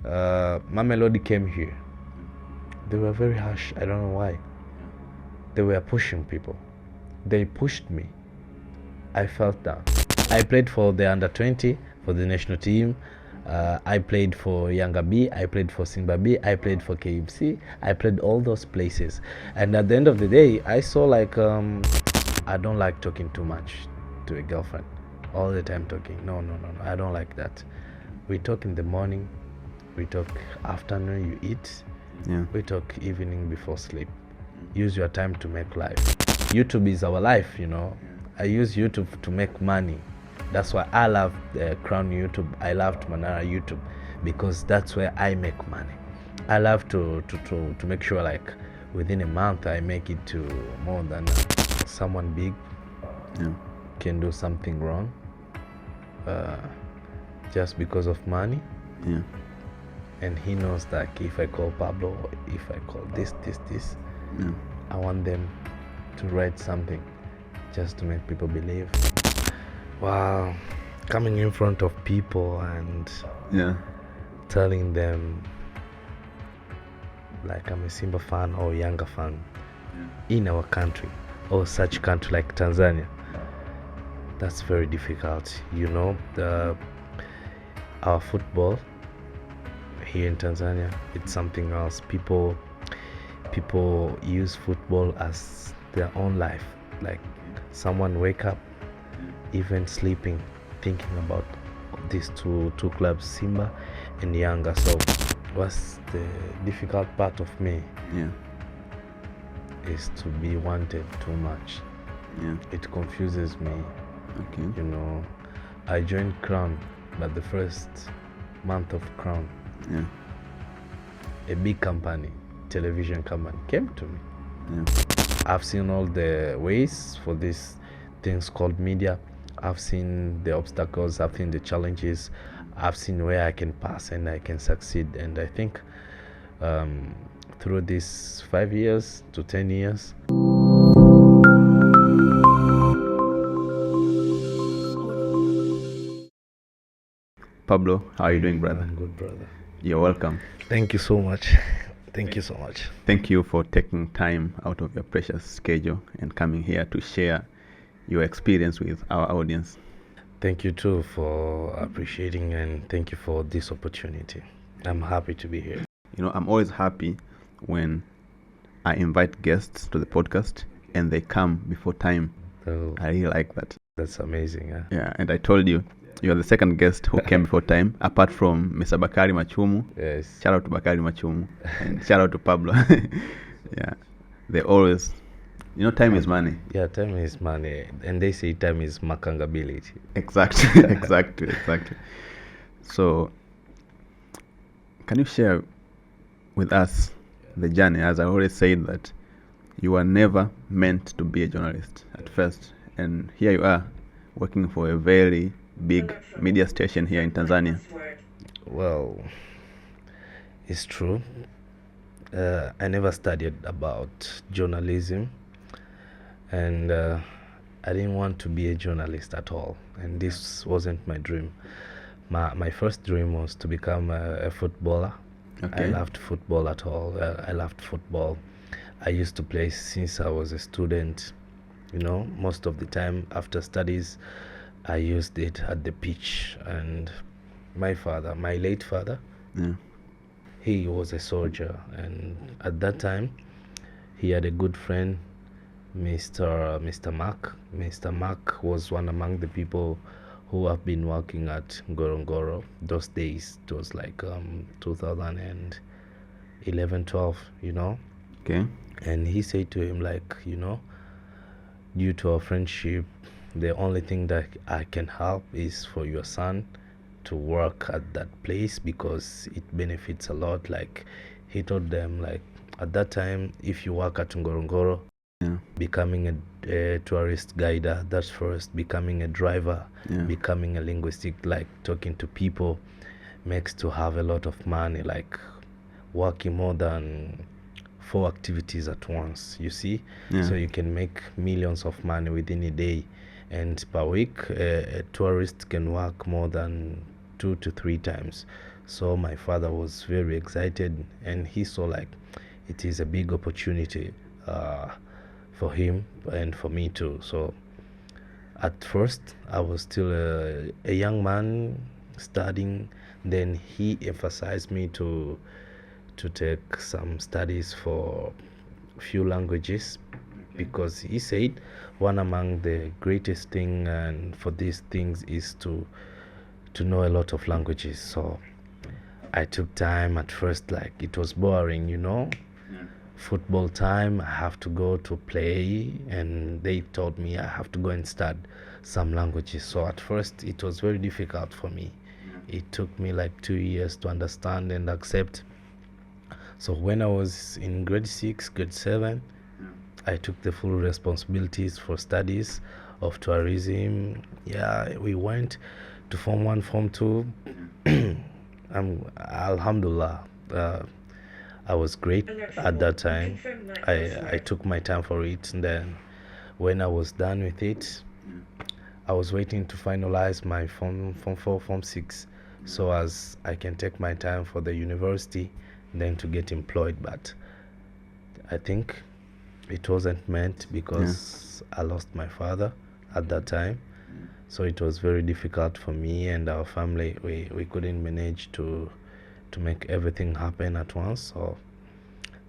Mamelodi came here. They were very harsh. I don't know why. They were pushing people. They pushed me. I felt down. I played for the under-20, for the national team. I played for Yanga B, I played for Simba B, I played for KFC, I played all those places. And at the end of the day, I saw like, I don't like talking too much to a girlfriend. All the time talking. No, I don't like that. We talk in the morning, we talk afternoon, you eat. Yeah. We talk evening before sleep. Use your time to make life. YouTube is our life, you know. I use YouTube to make money. That's why I love Crown YouTube. I love Manara YouTube because that's where I make money. I love to make sure like within a month I make it to more than someone big can do something wrong just because of money. Yeah. And he knows that if I call Pablo, or if I call this, Yeah. I want them to write something just to make people believe. Wow, coming in front of people and telling them like I'm a Simba fan or Yanga fan in our country or such country like Tanzania, that's very difficult. You know, our football here in Tanzania, it's something else. People use football as their own life. Like someone wake up, even sleeping, thinking about these two clubs, Simba and Yanga. So what's the difficult part of me is to be wanted too much. It confuses me. You know, I joined Crown, but the first month of Crown, a big company, television company, came to me. I've seen all the ways for these things called media. I've seen the obstacles, I've seen the challenges, I've seen where I can pass and I can succeed. And I think through these 5 years to 10 years, Pablo, how are you doing, brother? I'm good, brother. You're welcome. Thank you so much. Thank you so much. Thank you for taking time out of your precious schedule and coming here to share your experience with our audience. Thank you too for appreciating, and thank you for this opportunity. I'm happy to be here. You know, I'm always happy when I invite guests to the podcast and they come before time. So I really like that. that's amazing. Huh? Yeah, and I told you, you're the second guest who came before time, apart from Mr. Bakari Machumu. Yes. Shout out to Bakari Machumu and shout out to Pablo. Yeah, they always, you know, time is money. Yeah, time is money, and they say time is makangability. Exactly, exactly. So, can you share with us the journey? As I already said, that you were never meant to be a journalist at first, and here you are, working for a very big media station here in Tanzania. Well, it's true. I never studied about journalism, and I didn't want to be a journalist at all, and this wasn't my dream. My first dream was to become a footballer. Okay. I loved football at all. I loved football. I used to play since I was a student. You know, most of the time after studies, I used it at the pitch. And my father, my late father, he was a soldier, and at that time he had a good friend, Mr. Mark. Mr. Mark was one among the people who have been working at Ngorongoro those days. It was like 2011-12, you know. Okay. And he said to him, like, you know, due to our friendship, the only thing that I can help is for your son to work at that place because it benefits a lot. Like, he told them, like, at that time, if you work at Ngorongoro, becoming a tourist guider, that's first. Becoming a driver, becoming a linguistic, like talking to people, makes to have a lot of money, like working more than 4 activities at once, you see. So you can make millions of money within a day, and per week a tourist can work more than 2 to 3 times. So my father was very excited, and he saw like it is a big opportunity uh, for him and for me too. So at first, I was still a young man studying. Then he emphasized me to take some studies for few languages because he said one among the greatest thing and for these things is to know a lot of languages. So I took time at first, like it was boring, you know. Football time, I have to go to play, and they told me I have to go and start some languages. So at first, it was very difficult for me. It took me like 2 years to understand and accept. So when I was in grade 6, grade 7, I took the full responsibilities for studies of tourism. Yeah, we went to Form 1, Form 2. Alhamdulillah, I was great at that time. I took my time for it, and then when I was done with it, I was waiting to finalize my form 4, Form 6, so as I can take my time for the university, then to get employed. But I think it wasn't meant because I lost my father at that time. So it was very difficult for me and our family. We couldn't manage to make everything happen at once. So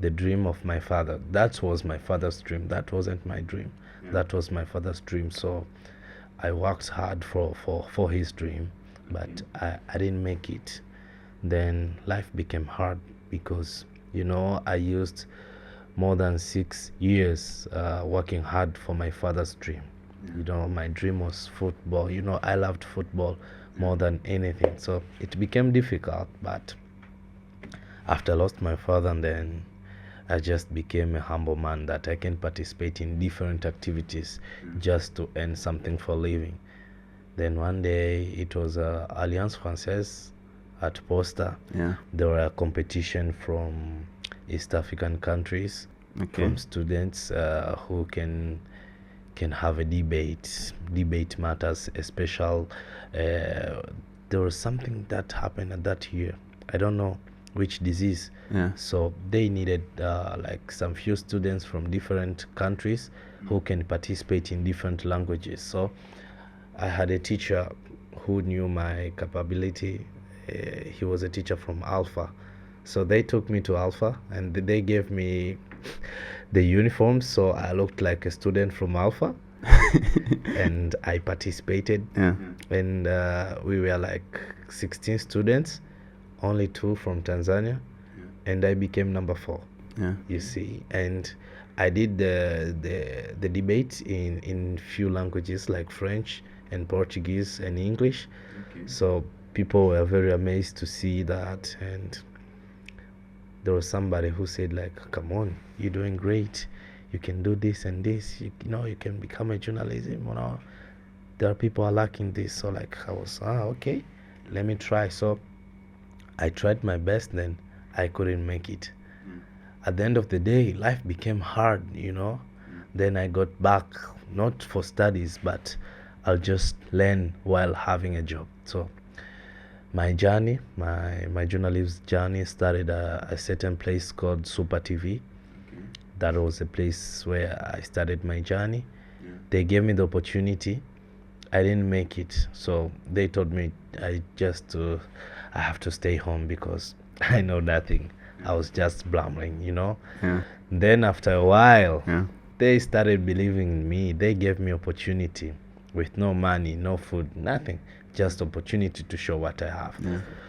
the dream of my father, that was my father's dream. That wasn't my dream. That was my father's dream. So I worked hard for his dream, but I didn't make it. Then life became hard because, you know, I used more than 6 years working hard for my father's dream. You know, my dream was football. You know, I loved football more than anything. So it became difficult, but after I lost my father, and then I just became a humble man that I can participate in different activities just to earn something for living. Then one day it was Alliance Française at Posta. There were a competition from East African countries from students who can have a debate matters, a special there was something that happened at that year, I don't know which disease. So they needed like some few students from different countries who can participate in different languages. So I had a teacher who knew my capability. He was a teacher from Alpha, so they took me to Alpha and they gave me the uniform, so I looked like a student from Alpha. And I participated. And we were like 16 students, only 2 from Tanzania, and I became number 4. You see, and I did the debate in few languages like French and Portuguese and English. So people were very amazed to see that, and there was somebody who said like, come on, you're doing great, you can do this and this, you know, you can become a journalist, you know, there are people are lacking this. So like I was okay, let me try. So I tried my best, then I couldn't make it. At the end of the day, life became hard, you know. Then I got back, not for studies, but I'll just learn while having a job. So my journey, my journalist journey started at a certain place called Super TV. That was the place where I started my journey. They gave me the opportunity. I didn't make it, so they told me I have to stay home because I know nothing. I was just blabbering, you know. Then after a while, they started believing in me. They gave me opportunity with no money, no food, nothing, just opportunity to show what I have.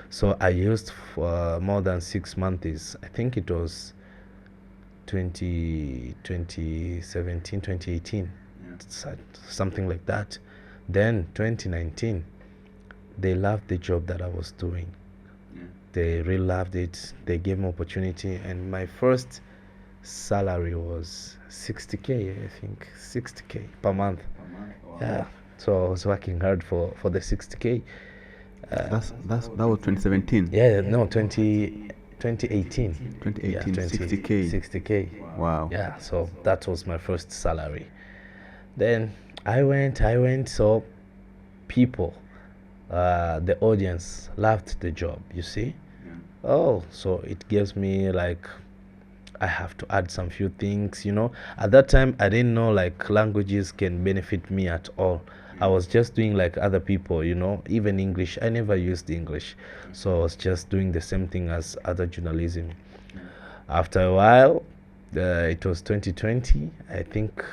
So I used for more than 6 months. I think it was 2017, 2018, something like that. Then 2019, they loved the job that I was doing. They really loved it. They gave me opportunity, and my first salary was 60K, I think, 60K per month. Yeah, so I was working hard for the 60K. That was 2017. Yeah, no, 2018. 2018, Yeah, 60K. 60K. Wow. Yeah, so that was my first salary. Then I went, so people the audience loved the job, you see. Oh, so it gives me like I have to add some few things, you know. At that time, I didn't know like languages can benefit me at all. I was just doing like other people, you know, even English. I never used English. So I was just doing the same thing as other journalism. After a while, it was 2020. I think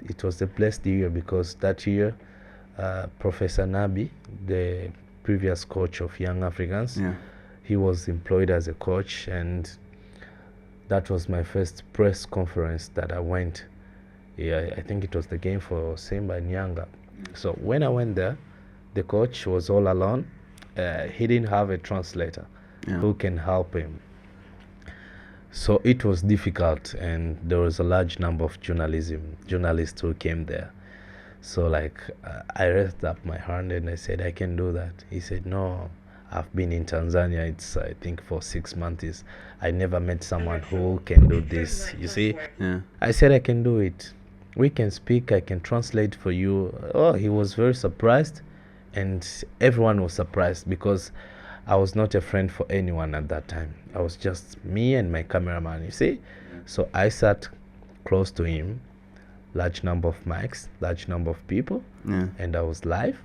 it was a blessed year because that year, Professor Nabi, the previous coach of Young Africans, he was employed as a coach, and that was my first press conference that I went. Yeah, I think it was the game for Simba and Yanga. So when I went there, the coach was all alone. He didn't have a translator who can help him. So it was difficult, and there was a large number of journalists who came there. So like I raised up my hand and I said, I can do that. He said, no, I've been in Tanzania. It's I think for 6 months. I never met someone who can do this. You see? I said I can do it. We can speak. I can translate for you. Oh, he was very surprised, and everyone was surprised because I was not a friend for anyone at that time. I was just me and my cameraman. You see? So I sat close to him. Large number of mics, large number of people, and I was live.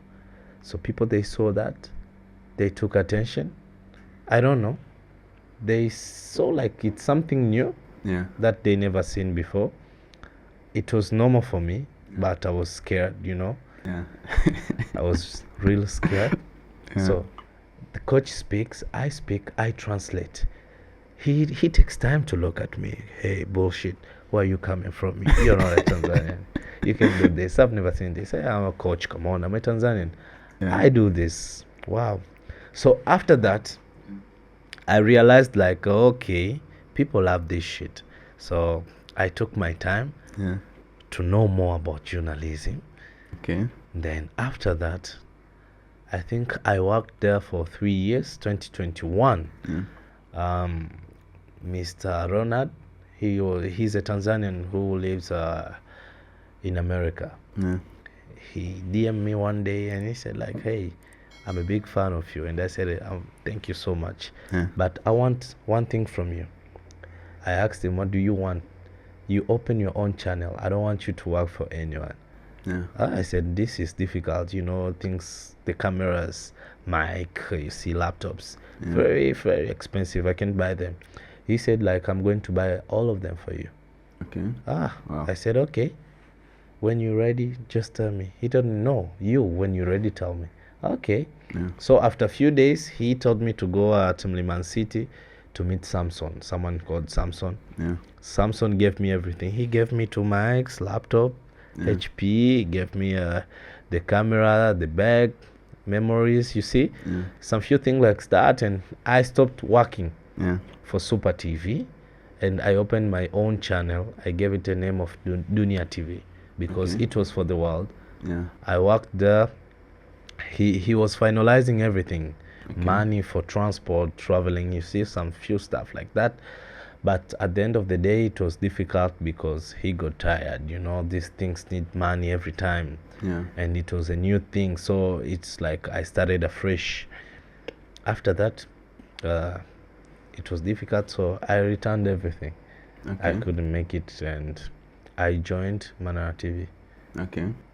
So people, they saw that, they took attention. I don't know, they saw like it's something new that they never seen before. It was normal for me, but I was scared, you know. I was real scared. So the coach speaks, I speak, I translate. He takes time to look at me. Hey, bullshit. Where are you coming from? You're not a Tanzanian. You can do this. I've never seen this. Hey, I'm a coach. Come on, I'm a Tanzanian. I do this. Wow. So after that, I realized like, okay, people love this shit. So I took my time to know more about journalism. Then after that, I think I worked there for 3 years, 2021. Mr. Ronald, he's a Tanzanian who lives in America. He DM'd me one day and he said like, hey, I'm a big fan of you. And I said, thank you so much. But I want one thing from you. I asked him, what do you want? You open your own channel. I don't want you to work for anyone. I said, this is difficult, you know, things, the cameras, mic, you see laptops, very, very expensive. I can buy them. He said like, I'm going to buy all of them for you. Wow. I said, okay, when you're ready, just tell me. He told me, no, you, when you're ready, tell me. Okay. So after a few days, he told me to go to Mliman City to meet Samson, someone called Samson. Samson gave me everything. He gave me 2 mics, laptop, HP, he gave me the camera, the bag, memories, you see, some few things like that. And I stopped working for Super TV, and I opened my own channel. I gave it a name of Dunia TV because it was for the world. I worked there. He was finalizing everything, money for transport, traveling, you see, some few stuff like that. But at the end of the day, it was difficult because he got tired, you know. These things need money every time, and it was a new thing. So it's like I started afresh. After that, it was difficult, so I returned everything. I couldn't make it, and I joined Manara TV.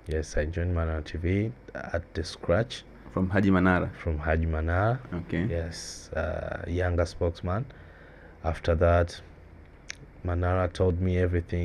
Yes, I joined Manara TV at the scratch. From Haji Manara? From Haji Manara. Yes, younger spokesman. After that, Manara told me everything.